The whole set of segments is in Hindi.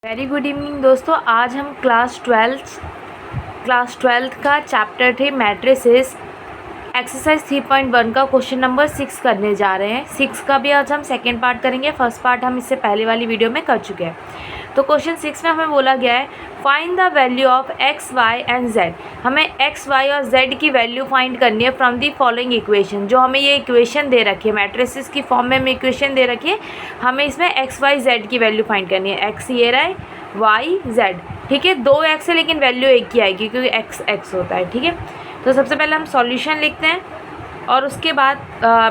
वेरी गुड इवनिंग दोस्तों। आज हम क्लास ट्वेल्थ का चैप्टर 3 मैट्रिसेस एक्सरसाइज 3.1 का क्वेश्चन नंबर 6 करने जा रहे हैं। 6 का भी आज हम सेकेंड पार्ट करेंगे। फर्स्ट पार्ट हम इससे पहले वाली वीडियो में कर चुके हैं। तो क्वेश्चन 6 में हमें बोला गया है find the value of x y and z. हमें एक्स वाई और जेड की वैल्यू फाइंड करनी है फ्रॉम दी फॉलोइंग इक्वेशन। जो हमें ये इक्वेशन दे रखी है, मैट्रिसेस की फॉर्म में हमें इक्वेशन दे रखी है, हमें इसमें एक्स वाई जेड की वैल्यू फाइंड करनी है। एक्स ये रहा है, वाई जेड, ठीक है। दो एक्स है लेकिन वैल्यू एक ही आएगी क्योंकि एक्स एक्स होता है, ठीक है। तो सबसे पहले हम सॉल्यूशन लिखते हैं और उसके बाद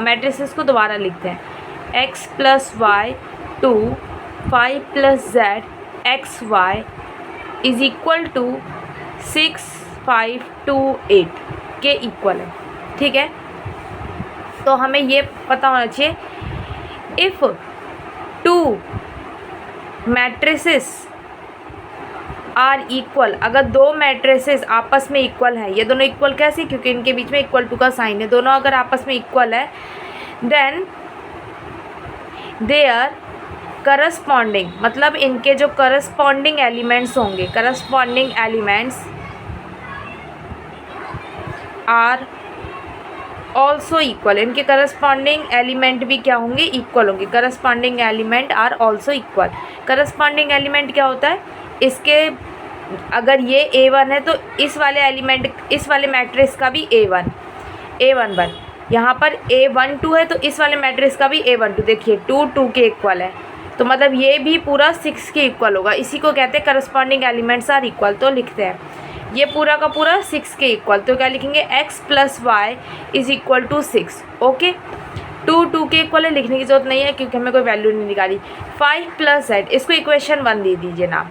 मैट्रिसेस को दोबारा लिखते हैं। X plus y 2 5 plus z x y is equal to 6 5 2 8 के इक्वल है, ठीक है। तो हमें ये पता होना चाहिए if two matrices are equal, अगर दो मैट्रिसेस आपस में इक्वल हैं, ये दोनों इक्वल कैसे, क्योंकि इनके बीच में इक्वल टू का साइन है, दोनों अगर आपस में इक्वल है देन देयर करस्पॉन्डिंग, मतलब इनके जो करस्पॉन्डिंग एलिमेंट्स होंगे, corresponding elements are also equal, इनके करस्पॉन्डिंग एलिमेंट भी क्या होंगे, इक्वल होंगे। Corresponding element are also equal. Corresponding element क्या होता है, इसके अगर ये A1 है तो इस वाले एलिमेंट, इस वाले मैट्रिक्स का भी A1 यहाँ पर A12 है तो इस वाले मैट्रिक्स का भी A12। देखिए 2 2 के इक्वल है, तो मतलब ये भी पूरा 6 के इक्वल होगा। इसी को कहते हैं करस्पॉन्डिंग एलिमेंट्स आर इक्वल। तो लिखते हैं ये पूरा का पूरा 6 के इक्वल। तो क्या लिखेंगे, x plus y is equal to 6। Okay, 2 2 के इक्वल है, लिखने की जरूरत नहीं है क्योंकि हमें कोई वैल्यू नहीं निकाली। 5 प्लस जेड, इसको इक्वेशन 1 दे दीजिए नाम।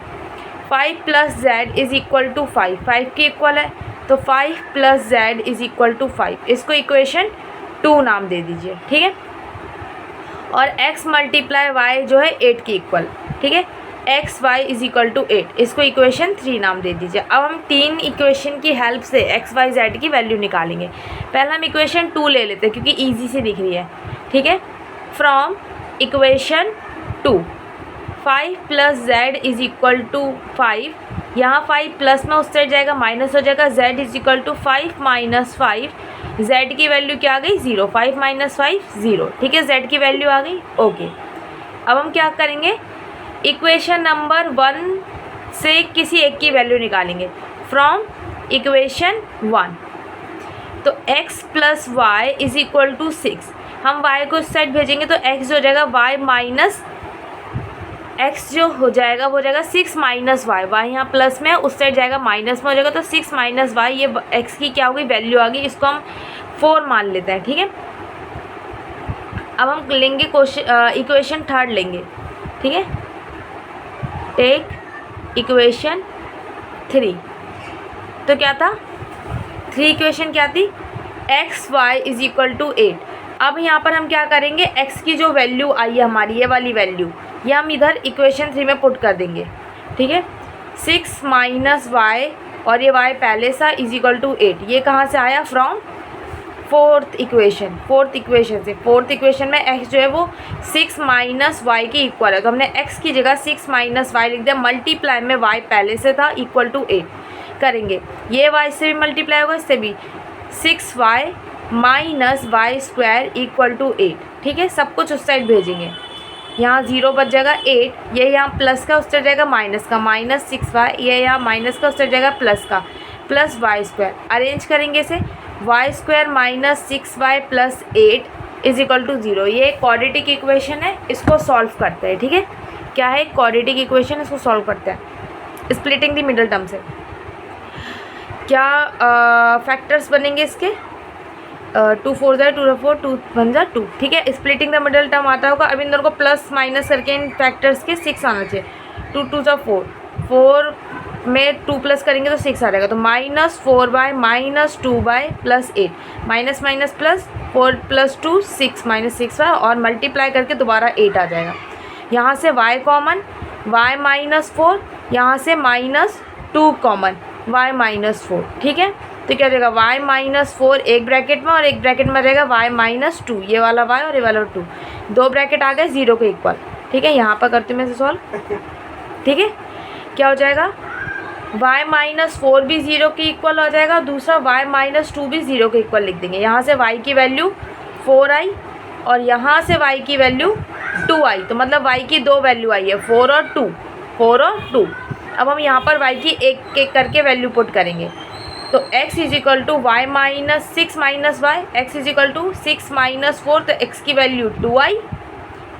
5 plus z is equal to 5 5 के इक्वल है, तो 5 plus z is equal to 5, इसको इक्वेशन 2 नाम दे दीजिए, ठीक है। और x मल्टीप्लाई वाई जो है 8 के इक्वल, ठीक है। X y is equal to 8, इसको इक्वेशन 3 नाम दे दीजिए। अब हम 3 इक्वेशन की हेल्प से एक्स वाई जेड की वैल्यू निकालेंगे। पहले हम इक्वेशन 2 ले लेते हैं क्योंकि ईजी से दिख रही है, ठीक है। From equation 2 5 plus z is equal to 5, यहाँ 5 प्लस में उस साइड जाएगा माइनस हो जाएगा। Z is equal to 5 minus 5, z की वैल्यू क्या आ गई, 0। 5 माइनस 5 0, ठीक है। जेड की वैल्यू आ गई, ओके। अब हम क्या करेंगे, इक्वेशन नंबर 1 से किसी एक की वैल्यू निकालेंगे फ्रॉम इक्वेशन 1। तो x plus y is equal to 6, हम y को इस साइड भेजेंगे तो x हो जाएगा y माइनस x जो हो जाएगा वो जाएगा 6 माइनस वाई। वाई यहाँ प्लस में है, उस साइड जाएगा माइनस में हो जाएगा, तो 6 माइनस वाई, ये x की क्या होगी, वैल्यू आ गई। इसको हम 4 मान लेते हैं, ठीक है। अब हम लेंगे इक्वेशन 3 लेंगे, ठीक है। टेक इक्वेशन 3, तो क्या था, 3 इक्वेशन क्या थी, x y is equal to 8। अब यहाँ पर हम क्या करेंगे, x की जो वैल्यू आई है हमारी, ये वाली वैल्यू, ये हम इधर इक्वेशन 3 में पुट कर देंगे, ठीक है। 6 माइनस वाई और ये y पहले सा इज इक्वल टू 8, ये कहाँ से आया, फ्रॉम फोर्थ इक्वेशन से। फोर्थ इक्वेशन में x जो है वो 6 माइनस वाई के इक्वल है, तो हमने x की जगह 6 माइनस वाई लिख दिया। मल्टीप्लाई में y पहले से था इक्वल टू 8 करेंगे, ये y से भी मल्टीप्लाई होगा, इससे भी 6y minus y square equal to 8, ठीक है। सब कुछ उस साइड भेजेंगे, यहाँ 0 बच जाएगा 8, ये यहाँ प्लस का उस साइड जाएगा माइनस का, माइनस 6y, ये यहाँ माइनस का उस साइड जाएगा प्लस का, प्लस वाई स्क्वायर। अरेंज करेंगे इसे, y square minus 6y plus 8 is equal to 0। ये क्वाड्रेटिक इक्वेशन है, इसको सॉल्व करते हैं, ठीक है। क्या है, क्वाड्रेटिक इक्वेशन, इसको सॉल्व करते हैं स्प्लिटिंग दी मिडल टर्म से। क्या फैक्टर्स बनेंगे इसके, 2 4 ज़ा 2 4 2 1 ज़ा 2, ठीक है। स्प्लिटिंग द मिडल टर्म आता होगा। अब इन दोनों को प्लस माइनस करके इन फैक्टर्स के 6 आना चाहिए। 2 2 ज़ा 4, 4 में 2 प्लस करेंगे तो 6 आ जाएगा, तो minus 4y minus 2y plus 8, minus minus plus 4 plus 2 6 minus 6y, और मल्टीप्लाई करके दोबारा 8 आ जाएगा। यहाँ से y कॉमन, y माइनस 4, यहाँ से माइनस 2 कॉमन, y माइनस 4, ठीक है। तो क्या हो जाएगा, y माइनस 4 एक ब्रैकेट में और एक ब्रैकेट में रहेगा y माइनस 2, ये वाला y और ये वाला 2, दो ब्रैकेट आ गए 0 के इक्वल, ठीक है। यहाँ पर करती हूँ मैं इसे सॉल्व, ठीक है। क्या हो जाएगा, y-4 भी 0 के इक्वल हो जाएगा, दूसरा y-2 भी 0 के इक्वल लिख देंगे। यहाँ से y की वैल्यू 4 आई और यहाँ से y की वैल्यू 2 आई, तो मतलब y की दो वैल्यू आई है, 4 और 2। अब हम यहाँ पर y की एक एक करके वैल्यू पुट करेंगे, तो x is equal to y minus 6 minus y, x is equal to 6 minus 4, तो x की वैल्यू 2 आई,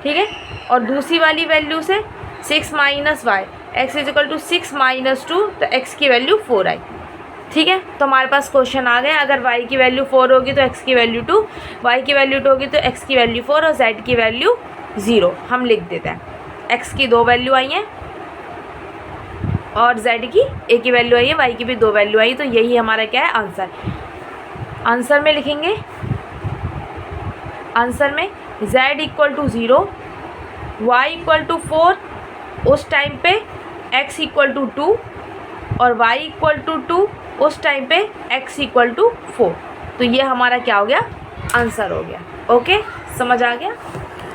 ठीक है। और दूसरी वाली वैल्यू से 6 minus y, x is equal to 6 minus 2, तो x की वैल्यू 4 आई, ठीक है। तो हमारे पास क्वेश्चन आ गया, अगर y की वैल्यू 4 होगी तो x की वैल्यू 2, y की वैल्यू 2 होगी तो x की वैल्यू 4 और z की वैल्यू 0 हम लिख देते हैं। x की दो वैल्यू आई हैं और z की एक ही वैल्यू आई है, y की भी दो वैल्यू आई, तो यही हमारा क्या है, आंसर। आंसर में लिखेंगे, आंसर में z equal to 0, y equal to 4 उस टाइम पे, x इक्वल टू 2 और y इक्वल टू 2 उस टाइम पे, x इक्वल टू 4। तो ये हमारा क्या हो गया, आंसर हो गया। ओके, समझ आ गया,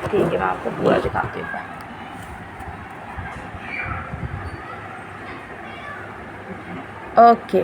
ठीक है। मैं आपको पूरा दिखाती हूँ। ओके